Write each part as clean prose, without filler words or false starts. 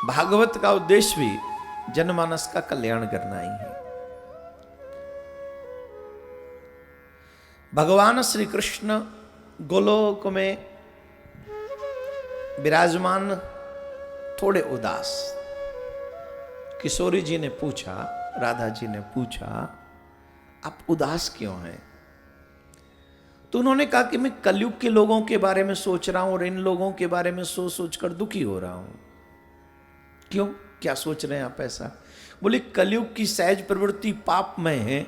भागवत का उद्देश्य भी जनमानस का कल्याण करना ही है। भगवान श्री कृष्ण गोलोक में विराजमान, थोड़े उदास। किशोरी जी ने पूछा, राधा जी ने पूछा, आप उदास क्यों हैं? तो उन्होंने कहा कि मैं कलयुग के लोगों के बारे में सोच रहा हूं और इन लोगों के बारे में सोच सोच कर दुखी हो रहा हूं। क्यों, क्या सोच रहे हैं आप ऐसा? बोले कलयुग की सहज प्रवृत्ति पापमय है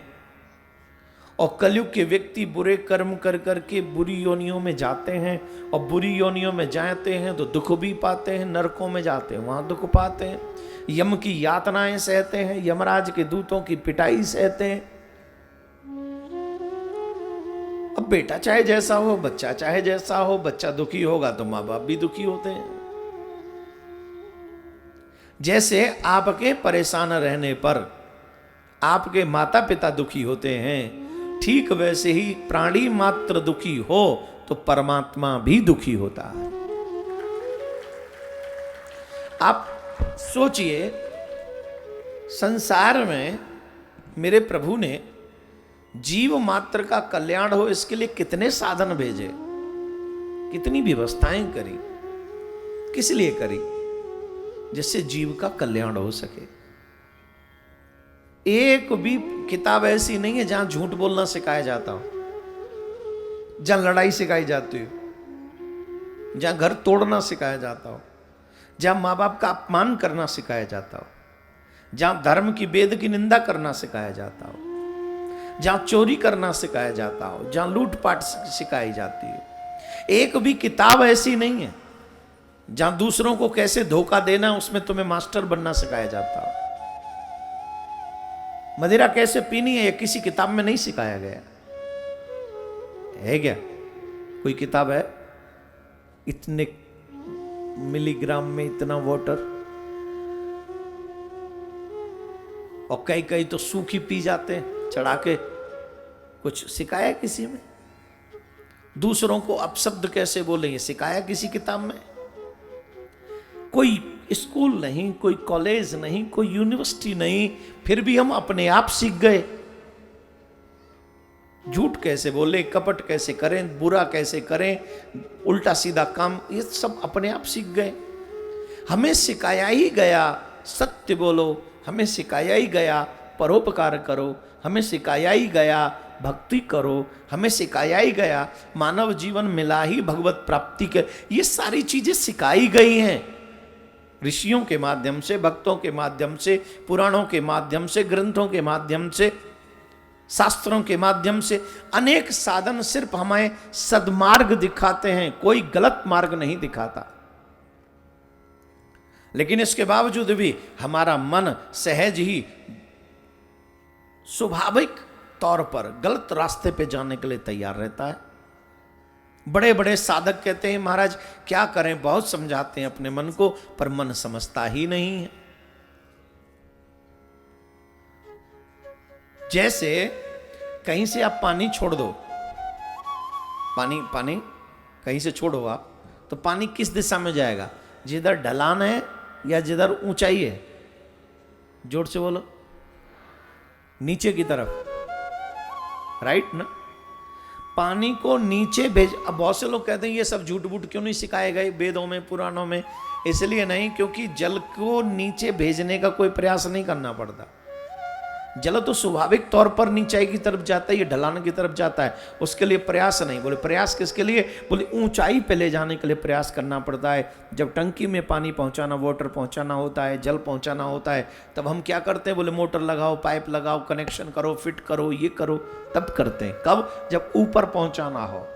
और कलयुग के व्यक्ति बुरे कर्म कर करके बुरी योनियों में जाते हैं और बुरी योनियों में जाते हैं तो दुख भी पाते हैं, नरकों में जाते हैं वहां दुख पाते हैं, यम की यातनाएं सहते हैं, यमराज के दूतों की पिटाई सहते हैं। अब बेटा चाहे जैसा हो, बच्चा चाहे जैसा हो, बच्चा दुखी होगा तो माँ बाप भी दुखी होते हैं। जैसे आपके परेशान रहने पर आपके माता पिता दुखी होते हैं, ठीक वैसे ही प्राणी मात्र दुखी हो तो परमात्मा भी दुखी होता है। आप सोचिए, संसार में मेरे प्रभु ने जीव मात्र का कल्याण हो इसके लिए कितने साधन भेजे, कितनी व्यवस्थाएं करी। किस लिए करी? जिससे जीव का कल्याण हो सके। एक भी किताब ऐसी नहीं है जहां झूठ बोलना सिखाया जाता हो, जहां लड़ाई सिखाई जाती हो, जहां घर तोड़ना सिखाया जाता हो, जहां माँ बाप का अपमान करना सिखाया जाता हो, जहां धर्म की वेद की निंदा करना सिखाया जाता हो, जहां चोरी करना सिखाया जाता हो, जहां लूटपाट सिखाई जाती है। एक भी किताब ऐसी नहीं है जहां दूसरों को कैसे धोखा देना उसमें तुम्हें मास्टर बनना सिखाया जाता हो। मदिरा कैसे पीनी है ये किसी किताब में नहीं सिखाया गया है। क्या कोई किताब है? इतने मिलीग्राम में इतना वाटर, और कई कई तो सूखी पी जाते हैं चढ़ा के। कुछ सिखाया किसी में? दूसरों को अपशब्द कैसे बोले ये सिखाया किसी किताब में? कोई स्कूल नहीं, कोई कॉलेज नहीं, कोई यूनिवर्सिटी नहीं, फिर भी हम अपने आप सीख गए। झूठ कैसे बोले, कपट कैसे करें, बुरा कैसे करें, उल्टा सीधा काम, ये सब अपने आप सीख गए। हमें सिखाया ही गया सत्य बोलो, हमें सिखाया ही गया परोपकार करो, हमें सिखाया ही गया भक्ति करो, हमें सिखाया ही गया मानव जीवन मिला ही भगवत प्राप्ति के। ये सारी चीजें सिखाई गई हैं ऋषियों के माध्यम से, भक्तों के माध्यम से, पुराणों के माध्यम से, ग्रंथों के माध्यम से, शास्त्रों के माध्यम से। अनेक साधन सिर्फ हमें सद्मार्ग दिखाते हैं, कोई गलत मार्ग नहीं दिखाता। लेकिन इसके बावजूद भी हमारा मन सहज ही स्वाभाविक तौर पर गलत रास्ते पे जाने के लिए तैयार रहता है। बड़े बड़े साधक कहते हैं महाराज क्या करें, बहुत समझाते हैं अपने मन को पर मन समझता ही नहीं है। जैसे कहीं से आप पानी छोड़ दो, पानी कहीं से छोड़ो आप, तो पानी किस दिशा में जाएगा? जिधर ढलान है या जिधर ऊंचाई है? जोर से बोलो। नीचे की तरफ, राइट ना? पानी को नीचे भेज। अब बहुत से लोग कहते हैं ये सब झूठ बूठ क्यों नहीं सिखाए गए वेदों में, पुराणों में? इसलिए नहीं क्योंकि जल को नीचे भेजने का कोई प्रयास नहीं करना पड़ता। जल तो स्वाभाविक तौर पर नीचाई की तरफ जाता है, ये ढलान की तरफ जाता है, उसके लिए प्रयास नहीं। बोले प्रयास किसके लिए? बोले ऊंचाई पे ले जाने के लिए प्रयास करना पड़ता है। जब टंकी में पानी पहुंचाना, वाटर पहुंचाना होता है, जल पहुंचाना होता है, तब हम क्या करते हैं? बोले मोटर लगाओ, पाइप लगाओ, कनेक्शन करो, फिट करो, ये करो, तब करते हैं। कब? जब ऊपर पहुंचाना हो।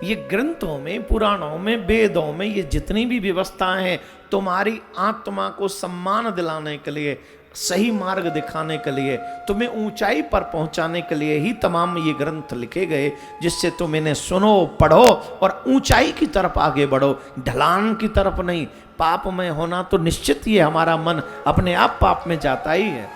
ये ग्रंथों में, पुराणों में, वेदों में ये जितनी भी व्यवस्थाएं हैं तुम्हारी आत्मा को सम्मान दिलाने के लिए, सही मार्ग दिखाने के लिए, तुम्हें ऊंचाई पर पहुंचाने के लिए ही तमाम ये ग्रंथ लिखे गए, जिससे तुम इन्हें सुनो, पढ़ो और ऊंचाई की तरफ आगे बढ़ो, ढलान की तरफ नहीं। पाप में होना तो निश्चित ही है, हमारा मन अपने आप पाप में जाता ही है।